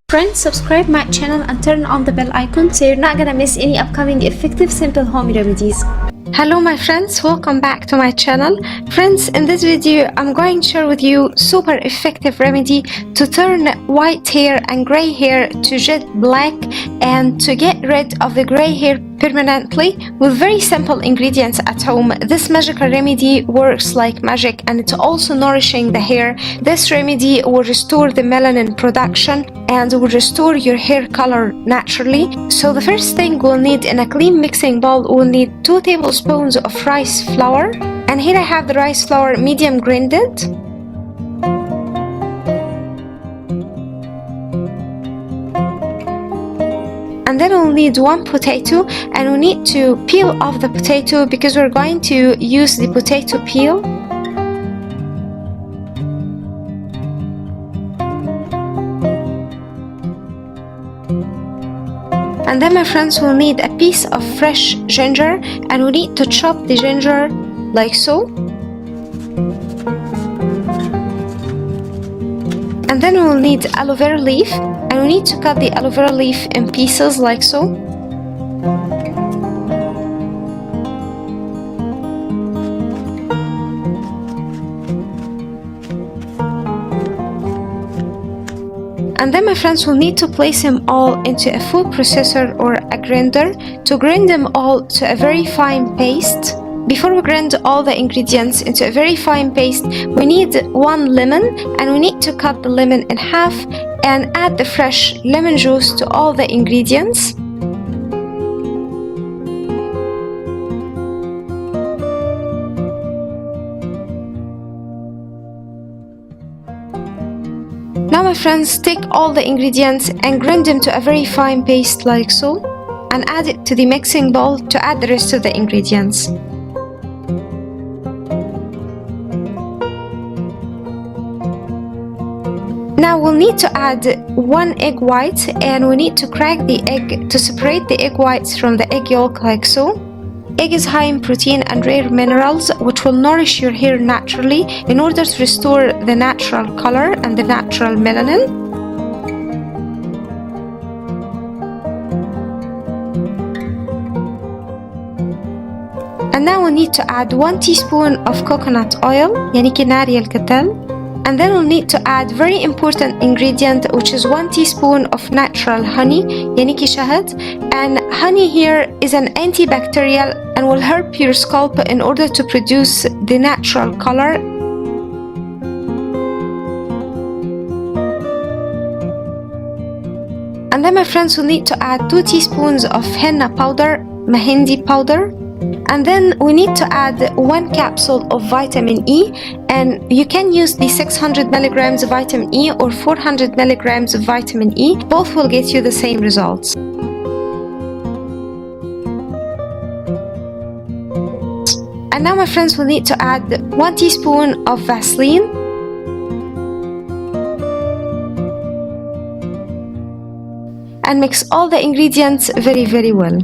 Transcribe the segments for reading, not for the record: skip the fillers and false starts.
Friends, subscribe my channel and turn on the bell icon so you're not gonna miss any upcoming effective simple home remedies. Hello my friends, welcome back to my channel. Friends, in this video I'm going to share with you super effective remedy to turn white hair and gray hair to jet black and to get rid of the gray hair permanently with very simple ingredients at home. This magical remedy works like magic and it's also nourishing the hair. This remedy will restore the melanin production and will restore your hair color naturally. So the first thing we'll need in a clean mixing bowl, we'll need 2 tablespoons of rice flour, and here I have the rice flour medium grinded. And then we'll need 1 potato, and we need to peel off the potato because we're going to use the potato peel. And then my friends, we'll need a piece of fresh ginger, and we need to chop the ginger like so. And then we'll need aloe vera leaf, and we need to cut the aloe vera leaf in pieces like so. And then my friends, will need to place them all into a food processor or a grinder to grind them all to a very fine paste. Before we grind all the ingredients into a very fine paste, we need 1 lemon, and we need to cut the lemon in half and add the fresh lemon juice to all the ingredients. Now my friends, take all the ingredients and grind them to a very fine paste like so, and add it to the mixing bowl to add the rest of the ingredients. Now we'll need to add 1 egg white, and we need to crack the egg to separate the egg whites from the egg yolk like so. Egg is high in protein and rare minerals which will nourish your hair naturally in order to restore the natural color and the natural melanin. And now we need to add 1 teaspoon of coconut oil, يعني كي ناريال كتل. And then we'll need to add very important ingredient, which is 1 teaspoon of natural honey, يعني كي شهد. And honey here is an antibacterial and will help your scalp in order to produce the natural color. And then my friends, will need to add 2 teaspoons of henna powder, mehendi powder. And then we need to add 1 capsule of vitamin E, and you can use the 600 milligrams of vitamin E or 400 milligrams of vitamin E. Both will get you the same results. And now my friends, will need to add 1 teaspoon of Vaseline. And mix all the ingredients very well.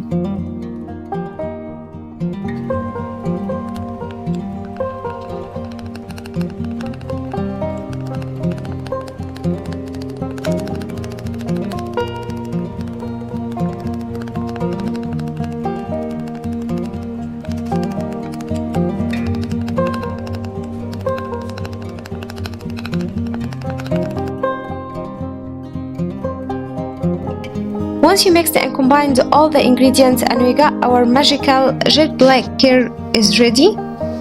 Once you mixed and combined all the ingredients and we got our magical jet black hair is ready,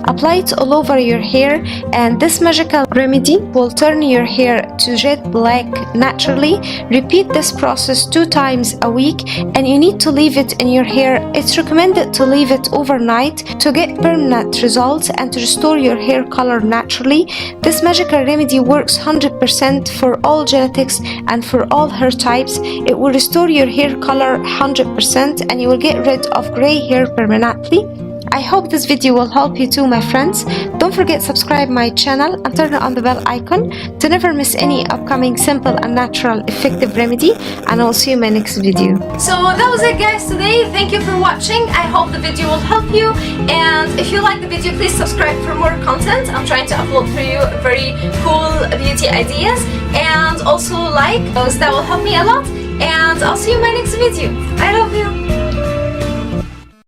apply it all over your hair, and this magical remedy will turn your hair to jet black naturally. Repeat this process 2 times a week, and you need to leave it in your hair. It's recommended to leave it overnight to get permanent results and to restore your hair color naturally. This magical remedy works 100% for all genetics and for all hair types. It will restore your hair color 100%, and you will get rid of gray hair permanently. I hope this video will help you too, my friends. Don't forget to subscribe my channel and turn on the bell icon to never miss any upcoming simple and natural effective remedy, and I'll see you in my next video. So that was it, guys, today. Thank you for watching. I hope the video will help you, and if you like the video, please subscribe for more content. I'm trying to upload for you very cool beauty ideas, and also like those. That will help me a lot, and I'll see you in my next video. I love you.